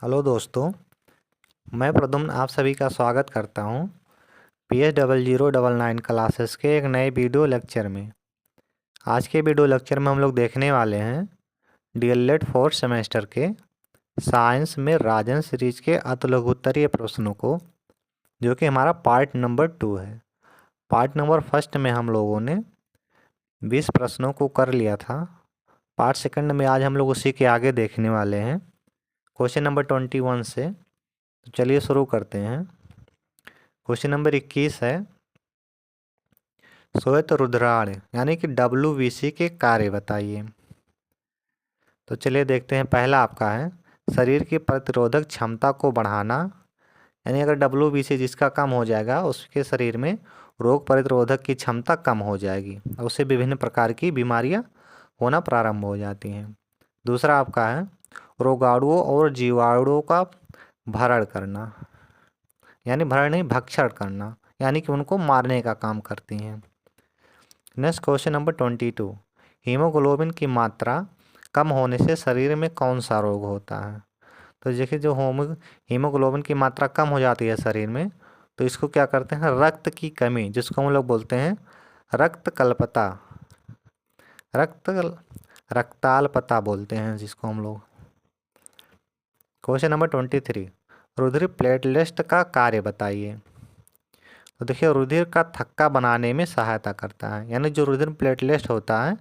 Hello दोस्तों, मैं प्रद्युम्न आप सभी का स्वागत करता हूं PS0099 क्लासेस के एक नए वीडियो लेक्चर में। आज के वीडियो लेक्चर में हम लोग देखने वाले हैं डीएलएड फोर्थ सेमेस्टर के साइंस में राजन सीरीज के अतिलघुत्तरीय प्रश्नों को, जो कि हमारा पार्ट नंबर 2 है। पार्ट नंबर फर्स्ट में हम लोगों ने 20 प्रश्नों को कर लिया था। पार्ट सेकंड में आज हम लोग उसी के आगे देखने वाले हैं, क्वेश्चन नंबर 21 से। तो चलिए शुरू करते हैं। क्वेश्चन नंबर 21 है, श्वेत रुद्राण यानी कि WBC के कार्य बताइए। तो चलिए देखते हैं। पहला आपका है शरीर की प्रतिरोधक क्षमता को बढ़ाना, यानी अगर WBC जिसका कम हो जाएगा उसके शरीर में रोग प्रतिरोधक की क्षमता कम हो जाएगी और उससे विभिन्न प्रकार की बीमारियां होना प्रारंभ हो जाती हैं। दूसरा आपका है रोगाणुओं और जीवाणुओं का भरण करना, यानी भरण नहीं भक्षण करना, यानी कि उनको मारने का काम करती हैं। नेक्स्ट क्वेश्चन नंबर 22, हीमोग्लोबिन की मात्रा कम होने से शरीर में कौन सा रोग होता है। तो देखिए, जो हीमोग्लोबिन की मात्रा कम हो जाती है शरीर में, तो इसको क्या करते हैं, रक्त की कमी, जिसको हम लोग बोलते हैं रक्त कल्पता, रक्त रक्ताल्पता बोलते हैं जिसको हम लोग। क्वेश्चन नंबर 23, रुधिर प्लेटलेट का कार्य बताइए। तो देखिए, रुधिर का थक्का बनाने में सहायता करता है, यानी जो रुधिर प्लेटलेट होता है,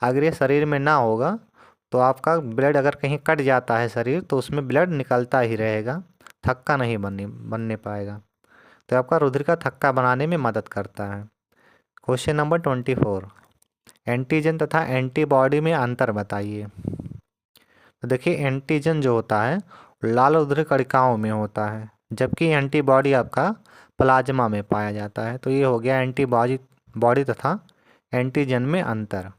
अगर ये शरीर में ना होगा तो आपका ब्लड अगर कहीं कट जाता है शरीर, तो उसमें ब्लड निकलता ही रहेगा, थक्का नहीं बनने पाएगा। तो आपका रुधिर का थक्का बनाने में मदद करता है। क्वेश्चन नंबर 24, एंटीजन तथा एंटीबॉडी में अंतर बताइए। तो देखिए, एंटीजन जो होता है लाल रुधिर कणिकाओं में होता है, जबकि एंटीबॉडी आपका प्लाज्मा में पाया जाता है। तो ये हो गया एंटीबॉडी बॉडी तथा एंटीजन में अंतर।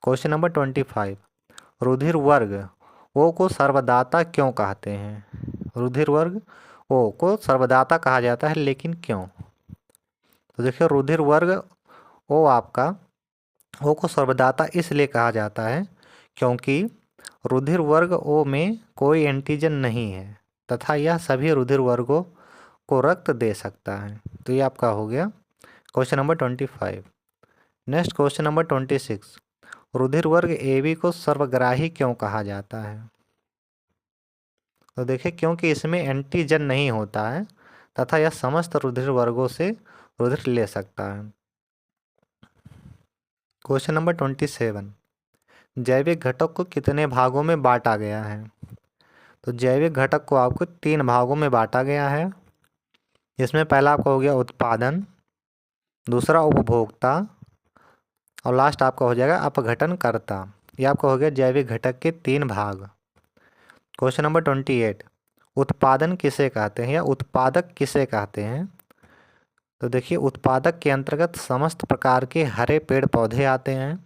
क्वेश्चन नंबर 25, रुधिर वर्ग ओ को सर्वदाता क्यों कहते हैं। रुधिर वर्ग ओ को सर्वदाता कहा जाता है, लेकिन क्यों। तो देखिए, रुधिर वर्ग ओ आपका ओ को सर्वदाता इसलिए कहा जाता है क्योंकि रुधिर वर्ग ओ में कोई एंटीजन नहीं है तथा यह सभी रुधिर वर्गों को रक्त दे सकता है। तो ये आपका हो गया question number 25। Next question number 26, रुधिर वर्ग AB को सर्वग्राही क्यों कहा जाता है। तो देखिए, क्योंकि इसमें एंटीजन नहीं होता है तथा यह समस्त रुधिर वर्गों से रुधिर ले सकता है। क्वेश्चन नंबर 27, जैविक घटक को कितने भागों में बांटा गया है। तो जैविक घटक को आपको 3 भागों में बांटा गया है, जिसमें पहला आपका हो गया उत्पादन, दूसरा उपभोक्ता और लास्ट आपका हो जाएगा अपघटनकर्ता। ये आपका हो गया जैविक घटक के 3 भाग। क्वेश्चन नंबर 28, उत्पादन किसे कहते हैं या उत्पादक किसे कहते हैं। तो देखिए, उत्पादक के अंतर्गत समस्त प्रकार के हरे पेड़ पौधे आते हैं।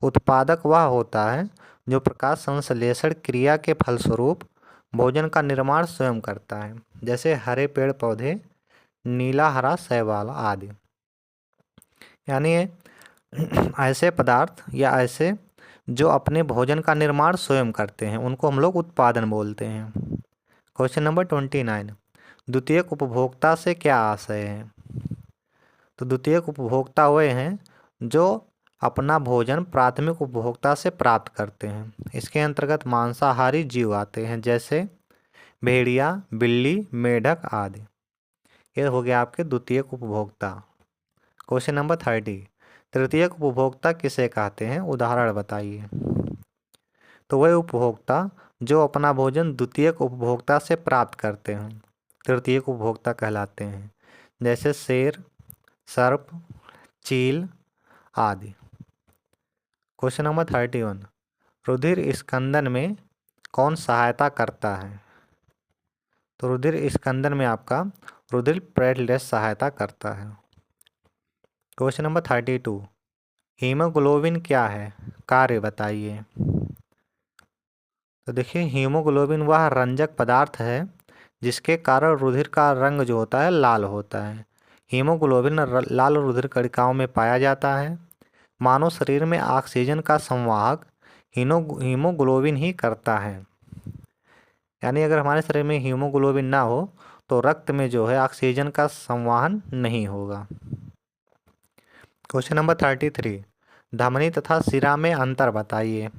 उत्पादक वह होता है जो प्रकाश संश्लेषण क्रिया के फलस्वरूप भोजन का निर्माण स्वयं करता है, जैसे हरे पेड़ पौधे, नीला हरा शैवाल आदि। यानी ऐसे पदार्थ या ऐसे जो अपने भोजन का निर्माण स्वयं करते हैं, उनको हम लोग उत्पादन बोलते हैं। क्वेश्चन नंबर 29, द्वितीयक उपभोक्ता से क्या आशय है। तो द्वितीयक उपभोक्ता वे हैं जो अपना भोजन प्राथमिक उपभोक्ता से प्राप्त करते हैं। इसके अंतर्गत मांसाहारी जीव आते हैं, जैसे भेड़िया, बिल्ली, मेढक आदि। ये हो गया आपके द्वितीयक उपभोक्ता। क्वेश्चन नंबर 30, तृतीयक उपभोक्ता किसे कहते हैं, उदाहरण बताइए। तो वह उपभोक्ता जो अपना भोजन द्वितीयक उपभोक्ता से प्राप्त करते हैं, तृतीयक उपभोक्ता कहलाते हैं, जैसे शेर, सर्प, चील आदि। क्वेश्चन नंबर 31, रुधिर स्कंदन में कौन सहायता करता है। तो रुधिर स्कंदन में आपका रुधिर प्लेटलेट सहायता करता है। क्वेश्चन नंबर 32, हीमोग्लोबिन क्या है, कार्य बताइए। तो देखिए, हीमोग्लोबिन वह रंजक पदार्थ है जिसके कारण रुधिर का रंग जो होता है लाल होता है। हीमोग्लोबिन लाल रुधिर कणिकाओं में पाया जाता है। मानव शरीर में ऑक्सीजन का संवाहक हीमोग्लोबिन ही करता है। यानी अगर हमारे शरीर में हीमोग्लोबिन ना हो तो रक्त में जो है ऑक्सीजन का संवहन नहीं होगा। क्वेश्चन नंबर 33, धमनी तथा शिरा में अंतर बताइए।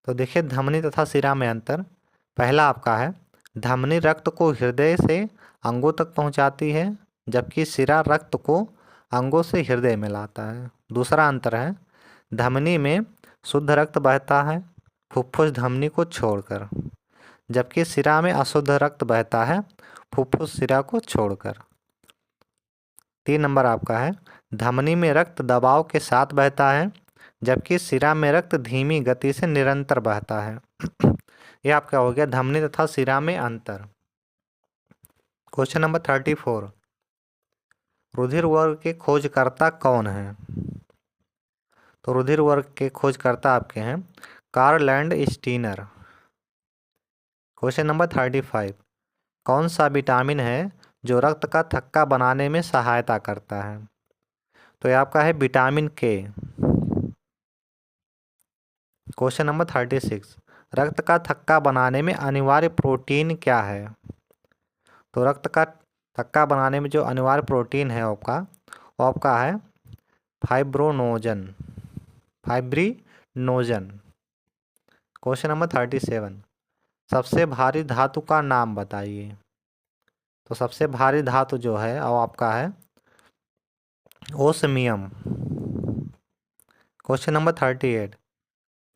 तो देखिए धमनी तथा शिरा में अंतर, पहला आपका है धमनी रक्त को हृदय से अंगों तक पहुंचाती है, जबकि शिरा रक्त को अंगों से हृदय में लाता है। दूसरा अंतर है धमनी में शुद्ध रक्त बहता है फुफ्फुस धमनी को छोड़कर, जबकि शिरा में अशुद्ध रक्त बहता है फुफ्फुस शिरा को छोड़कर। 3 नंबर आपका है धमनी में रक्त दबाव के साथ बहता है, जबकि शिरा में रक्त धीमी गति से निरंतर बहता है। यह आपका हो गया धमनी तथा शिरा में अंतर। क्वेश्चन नंबर 34, रुधिर वर्ग के खोजकर्ता कौन है। तो रुधिर वर्ग के खोजकर्ता आपके हैं कार्ल लैंडस्टीनर। क्वेश्चन नंबर 35, कौन सा विटामिन है जो रक्त का थक्का बनाने में सहायता करता है। तो यह आपका है विटामिन के। क्वेश्चन नंबर 36, रक्त का थक्का बनाने में अनिवार्य प्रोटीन क्या है। तो रक्त का थक्का बनाने में जो अनिवार्य प्रोटीन है आपका वो आपका है फाइब्रिनोजन। क्वेश्चन नंबर 37, सबसे भारी धातु का नाम बताइए। तो सबसे भारी धातु जो है वो आपका है ओस्मियम। क्वेश्चन नंबर 38,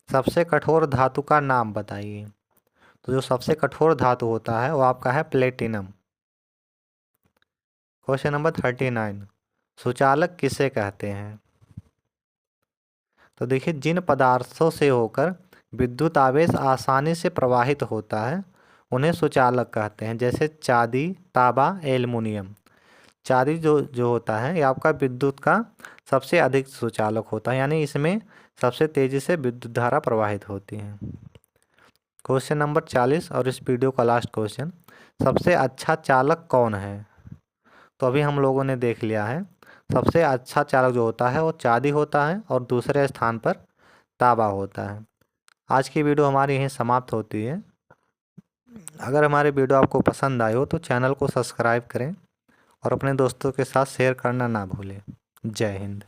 सबसे कठोर धातु का नाम बताइए। तो जो सबसे कठोर धातु होता है वो आपका है प्लेटिनम। क्वेश्चन नंबर 39, सुचालक किसे कहते हैं। तो देखिए जिन पदार्थों से होकर विद्युत आवेश आसानी से प्रवाहित होता है उन्हें सुचालक कहते हैं, जैसे चांदी, तांबा, एल्युमिनियम। चांदी जो होता है ये आपका विद्युत का सबसे अधिक सुचालक होता है, यानी इसमें सबसे तेज़ी से विद्युत धारा प्रवाहित होती है। क्वेश्चन नंबर 40 और इस वीडियो का लास्ट क्वेश्चन, सबसे अच्छा चालक कौन है। तो अभी हम लोगों ने देख लिया है सबसे अच्छा चालक जो होता है वो चांदी होता है और दूसरे स्थान पर तांबा होता है। आज की वीडियो हमारी यहीं समाप्त होती है। अगर हमारी वीडियो आपको पसंद आई हो तो चैनल को सब्सक्राइब करें और अपने दोस्तों के साथ शेयर करना ना भूलें। जय हिंद।